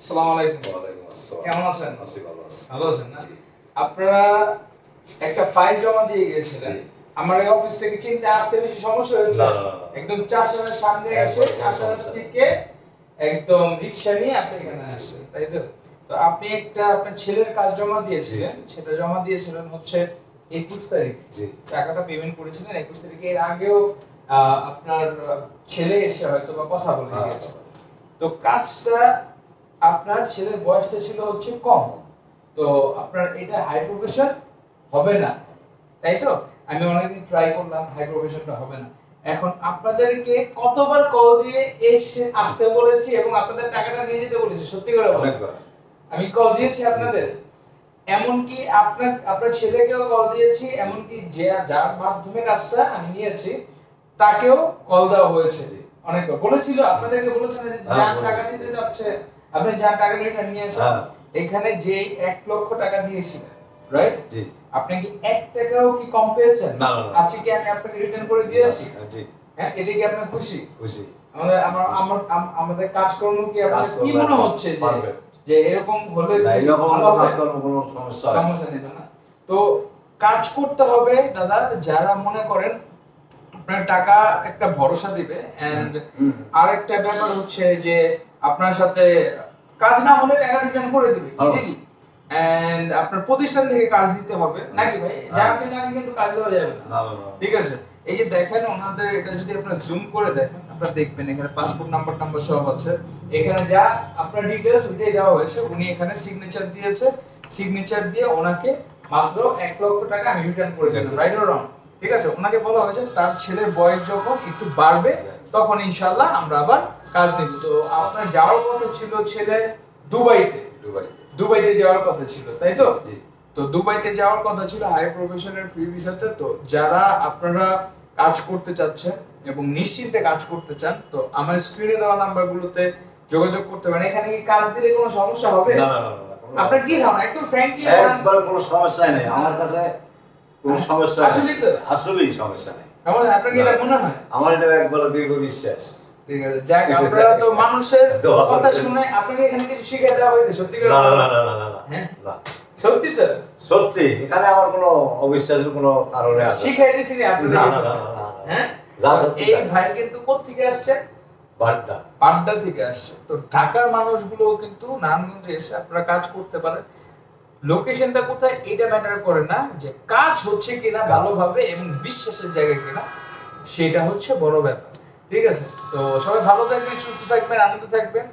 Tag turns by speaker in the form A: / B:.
A: আসসালামু আলাইকুম।
B: ওয়ালাইকুম আসসালাম।
A: কেমন আছেন?
B: আছি, ভালো আছি।
A: ভালো আছেন না?
B: জি।
A: আপনারা একটা ফাইল জমা দিয়ে গিয়েছিলেন।
B: জি।
A: আমার এই অফিস থেকে চিনতে আসতে বেশি সমস্যা হয়েছে।
B: না, না, না, না।
A: একদম চাষার সামনে এসে চাষার থেকে একদম রিক্সা নিয়ে আপনি এখানে আসছেন, তাই তো? তো আপনি একটা আপনার ছেলের কাজ জমা দিয়েছিলেন, সেটা জমা দিয়েছিলেন হচ্ছে 21 তারিখ।
B: জি।
A: টাকাটা পেমেন্ট করেছিলেন 21 তারিখে। এর আগেও আপনার ছেলে এসে হয়তো বা কথা বলে গিয়েছে। তো কাজটা আপনার ছেলের বয়সটা ছিল হচ্ছে কম, তো আপনার এটা হাই প্রফেশন হবে না, তাই তো? আমি অনেকদিন ট্রাই করলাম, হাই প্রফেশনটা হবে না। এখন আপনাদেরকে কতবার কল দিয়ে এসে আসতে বলেছি এবং আপনাদের টাকাটা নিয়ে যেতে বলেছি, সত্যি করে বলেন।
B: অনেকবার।
A: আমি কল দিয়েছি আপনাদের, এমনকি আপনার ছেলেকেও কল দিয়েছি, এমনকি যার মাধ্যমে কাজটা আমি নিয়েছি তাকেও কল দেওয়া হয়েছে। অনেকবার বলেছিল, আপনাদেরকে বলেছেন যে যার টাকা নিতে যাচ্ছে, আপনি যার টাকা নিয়ে নিয়েছেন, এখানে যে 1 লক্ষ টাকা দিয়েছিলেন, রাইট?
B: জি।
A: আপনি কি 1 টাকাও কি কম পেয়েছেন?
B: না, না, না।
A: আজকে কি আমি আপনাকে রিটার্ন করে দিয়েছি?
B: জি।
A: হ্যাঁ, এতে কি আপনি খুশি?
B: খুশি।
A: আমাদের কাজকর্ম কি আপনার কি মনে হচ্ছে যে এরকম হলে
B: এরকম
A: ভালো হবে?
B: কাজকর্ম কোনো সমস্যা
A: নেই না? তো কাজ করতে হবে দাদা, যারা মনে করেন আপনার টাকা একটা ভরসা দিবে, এন্ড আরেকটা ব্যাপার হচ্ছে যে আপনার সাথে কাজ না হলে টাকা রিটার্ন করে দিবে ইজিলি, এন্ড আপনার প্রতিষ্ঠান থেকে কাজ দিতে হবে নাকি ভাই? যাকে যাকে কিন্তু কাজ দেওয়া যাবে না, ঠিক আছে? এই যে দেখেন ওনাদের, এটা যদি আপনারা জুম করে দেখেন আপনারা দেখবেন এখানে পাসপোর্ট নাম্বার সব আছে। এখানে যা আপনার ডিটেইলস ওইটাই দেওয়া হয়েছে। উনি এখানে সিগনেচার দিয়েছে, সিগনেচার দিয়ে ওনাকে মাত্র 1 লক্ষ টাকা আমি রিটার্ন করে দিলাম, রাইট অর রং? ঠিক আছে, ওনাকে বলা হয়েছে তার ছেলের বয়স যখন একটু বাড়বে তখন ইনশাআল্লাহ আমরা আবার কাজ নেব। তো আপনার যাওয়ার কথা ছিল ছেলে দুবাইতে যাওয়ার কথা ছিল, তাই তো?
B: জি।
A: তো দুবাইতে যাওয়ার কথা ছিল হাই প্রফেশনের ফ্রি ভিসাতে। তো যারা আপনারা কাজ করতে চাচ্ছেন এবং নিশ্চিন্তে কাজ করতে চান, তো আমার স্ক্রিনে দেওয়া নাম্বারগুলোতে যোগাযোগ করতে পারেন। এখানে কি কাজ দিলে কোনো সমস্যা হবে?
B: না, না, না, না।
A: আপনার কি ধারণা? একদম ফ্র্যাঙ্কলি
B: একবারে কোনো সমস্যা নেই আমার কাছে, কোনো সমস্যা নেই।
A: আসলেই তো?
B: আসলেই সমস্যা নেই।
A: আমার আপনার কি এটা মনে হয়?
B: আমার এটা একবারে দীর্ঘ বিশ্বাস।
A: ঠিক আছে, যাক, আপনারা তো মানুষের কথা শুনে আপনাকে এখানে কিছু শিখিয়ে দেওয়া হয়েছে, সত্যি করে?
B: না, না, না, না, না, না।
A: হ্যাঁ,
B: না।
A: সত্যি তো?
B: সত্যি এখানে আমার কোনো অবিশ্বাসের কোনো কারণে আছে
A: শিখাই দিয়েছি আপনাদের?
B: না, না, না, না, না।
A: হ্যাঁ,
B: যা সত্যি
A: এই
B: তাই।
A: ভাই কিন্তু কোত্থেকে আসছে?
B: বাড্ডা
A: থেকে আসছে। তো ঢাকার মানুষগুলো কিন্তু নারায়ণগঞ্জে এসে আপনারা কাজ করতে পারেন। লোকেশনটা কোথায় এটা ম্যাটার করে না, যে কাজ হচ্ছে কিনা ভালোভাবে এবং বিশ্বাসের জায়গায় কিনা, সেটা হচ্ছে বড় ব্যাপার। ঠিক আছে, তো সবাই ভালো থাকবেন, সুস্থ থাকবেন, আনন্দ থাকবেন।